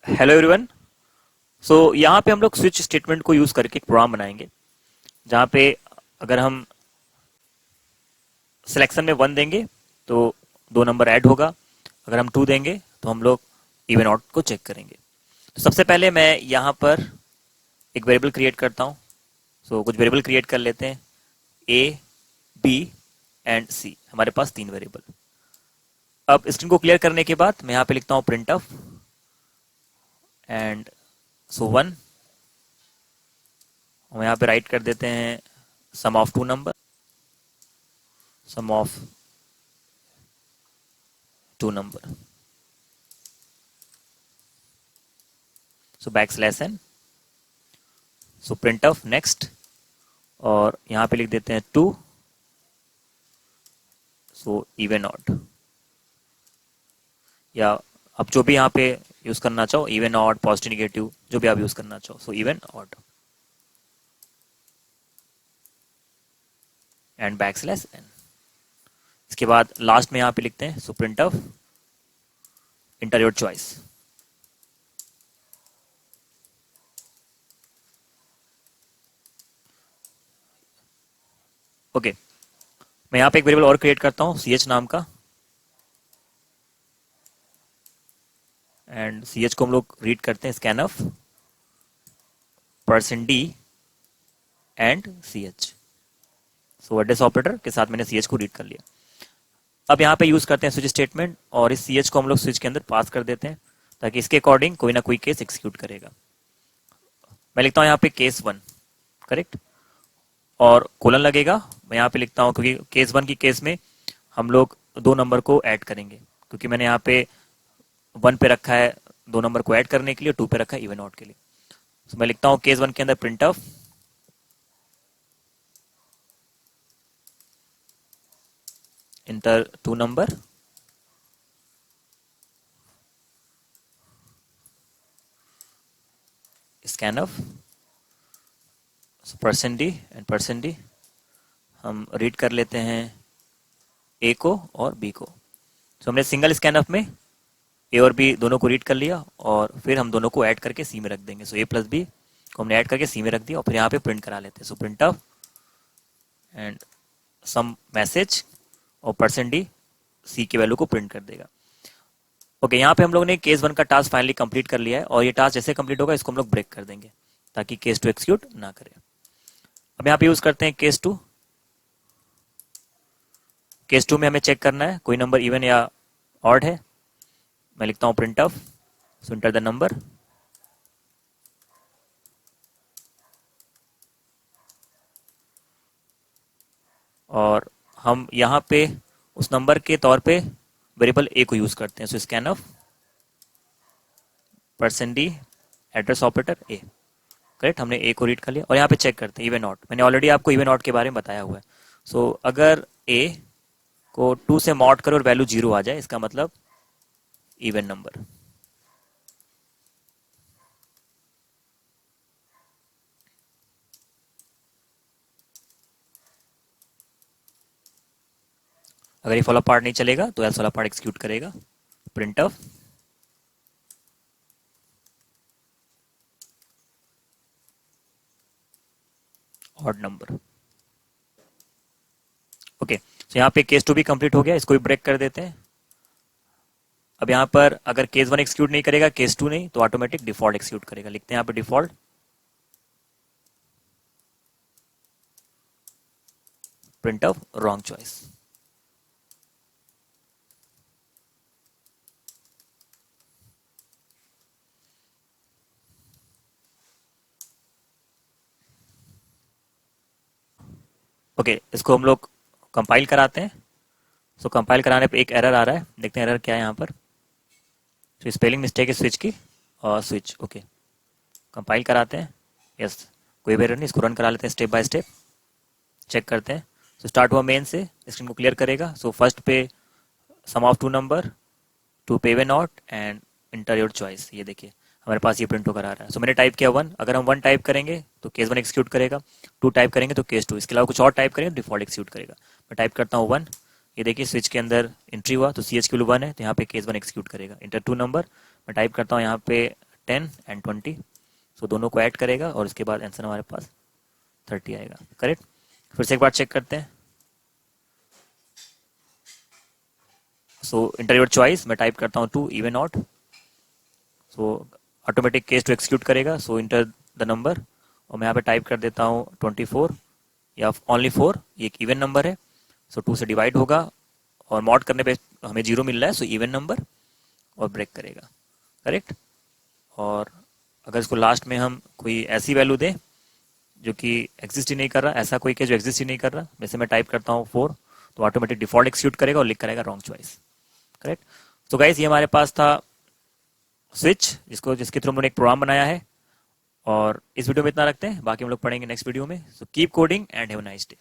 Hello everyone. सो यहाँ पे हम लोग स्विच स्टेटमेंट को यूज करके एक प्रोग्राम बनाएंगे जहाँ पे अगर हम सिलेक्शन में 1 देंगे तो 2 नंबर ऐड होगा। अगर हम 2 देंगे तो हम लोग इवन आउट को चेक करेंगे। तो सबसे पहले मैं यहाँ पर एक वेरिएबल क्रिएट करता हूँ। कुछ वेरिएबल क्रिएट कर लेते हैं। ए, बी एंड सी, हमारे पास 3 वेरिएबल। अब स्ट्रिंग को क्लियर करने के बाद मैं यहाँ पे लिखता हूँ प्रिंट ऑफ एंड 1। हम यहाँ पे राइट कर देते हैं sum of 2 number, sum of 2 number. Backslash n, print of next, और यहाँ पे लिख देते हैं 2, इवन ऑड, या आप जो भी यहाँ पे यूज करना चाहो, इवन ऑड, पॉजिटिव, निगेटिव, जो भी आप यूज करना चाहो, even odd and back slash n। इसके बाद लास्ट में यहाँ पे लिखते हैं print of inter your choice. Okay, मैं यहाँ पे एक वेरिएबल और क्रिएट करता हूँ ch नाम का, एंड ch को हम लोग रीड करते हैं scan of %d and ch। Address operator के साथ मैंने ch को रीड कर लिया। अब यहाँ पे यूज करते हैं स्विच स्टेटमेंट, और इस ch को हम लोग स्विच के अंदर पास कर देते हैं ताकि इसके अकॉर्डिंग कोई ना कोई केस एग्जीक्यूट करेगा। मैं लिखता हूँ यहाँ पे केस 1, करेक्ट, और कोलन लगेगा। मैं यहाँ पे लिखता हूँ क्योंकि केस 1 की केस में हम लोग 2 नंबर को ऐड करेंगे, क्योंकि मैंने यहाँ पे 1 पे रखा है 2 नंबर को ऐड करने के लिए, 2 पे रखा है इवन आउट के लिए। मैं लिखता हूँ केस 1 के अंदर print of inter 2 number, scan of %d and %d। हम रीड कर लेते हैं ए को और बी को। हमने सिंगल स्कैन ऑफ में ए और बी दोनों को रीड कर लिया, और फिर हम दोनों को ऐड करके सी में रख देंगे। ए प्लस बी को हमने ऐड करके सी में रख दिया, और फिर यहाँ पे प्रिंट करा लेते हैं printf and some message, और %d सी की वैल्यू को प्रिंट कर देगा। ओके, यहाँ पे हम लोग ने केस 1 का टास्क फाइनली कंप्लीट कर लिया है, और ये टास्क जैसे कंप्लीट होगा इसको हम लोग ब्रेक कर देंगे ताकि केस 2 एक्सिक्यूट ना करे। अब यहाँ पे यूज करते हैं केस 2। केस 2 में हमें चेक करना है कोई नंबर इवन या ऑड है। मैं लिखता हूँ print of enter the number, और हम यहाँ पे उस नंबर के तौर पे वेरिएबल ए को यूज करते हैं। Scan of %d address operator A, correct, हमने ए को रीड कर लिया, और यहाँ पे चेक करते हैं इवन आउट। मैंने ऑलरेडी आपको इवन आउट के बारे में बताया हुआ है। अगर ए को 2 से मॉड करो और वैल्यू 0 आ जाए, इसका मतलब इवन नंबर। अगर ये फॉलो पार्ट नहीं चलेगा तो एल्स वाला पार्ट एक्सिक्यूट करेगा। Print of odd number. Okay, यहाँ पे केस 2 भी कंप्लीट हो गया, इसको भी ब्रेक कर देते हैं। अब यहाँ पर अगर केस 1 एक्सिक्यूट नहीं करेगा, केस 2 नहीं, तो ऑटोमेटिक डिफॉल्ट एक्सिक्यूट करेगा। लिखते हैं यहाँ पे default print of wrong choice. Okay, इसको हम लोग कंपाइल कराते हैं। कंपाइल कराने पे एक एरर आ रहा है, देखते हैं एरर क्या है यहाँ पर। स्पेलिंग मिस्टेक है स्विच की, और स्विच। ओके, कंपाइल कराते हैं। यस, कोई भी एरर नहीं, इसको रन करा लेते हैं स्टेप बाय स्टेप, चेक करते हैं। स्टार्ट हुआ मेन से, स्क्रीन को क्लियर करेगा। फर्स्ट पे सम ऑफ 2 नंबर, 2 पे even out and inter your choice. ये देखिए हमारे पास ये प्रिंट होकर आ रहा है। मैंने टाइप किया 1। अगर हम 1 टाइप करेंगे तो केस 1 एक्सिक्यूट करेगा, 2 टाइप करेंगे तो केस 2, इसके अलावा कुछ और टाइप करेंगे डिफॉल्ट एक्सिक्यूट करेगा। मैं टाइप करता हूँ 1, ये देखिए स्विच के अंदर एंट्री हुआ, तो सी एच की वैल्यू 1 है, तो यहाँ पे केस 1 एक्सिक्यूट करेगा। इंटर 2 नंबर, मैं टाइप करता हूँ यहाँ पे 10 एंड 20, सो दोनों को ऐड करेगा और उसके बाद आंसर हमारे पास 30 आएगा। करेक्ट। फिर से एक बार चेक करते हैं। सो इंटर योर चॉइस, मैं टाइप करता हूँ 2 even odd, so automatic case two execute करेगा। सो इंटर द नंबर, और मैं यहाँ पे टाइप कर देता हूँ 24 या ओनली 4, ये एक इवन नंबर है। सो 2 से डिवाइड होगा और मॉड करने पे हमें 0 मिल रहा है, सो इवन नंबर, और ब्रेक करेगा। करेक्ट। और अगर इसको लास्ट में हम कोई ऐसी वैल्यू दें जो कि एग्जिस्ट ही नहीं कर रहा, ऐसा कोई केस जो एग्जिस्ट ही नहीं कर रहा, जैसे मैं टाइप करता हूँ 4, तो ऑटोमेटिक डिफॉल्ट एक्सिक्यूट करेगा और लिख करेगा रॉन्ग चॉइस। करेक्ट। तो गाइस ये हमारे पास था स्विच, जिसके थ्रू हमने एक प्रोग्राम बनाया है। और इस वीडियो में इतना रखते हैं, बाकी हम लोग पढ़ेंगे नेक्स्ट वीडियो में। So keep coding and have a nice day.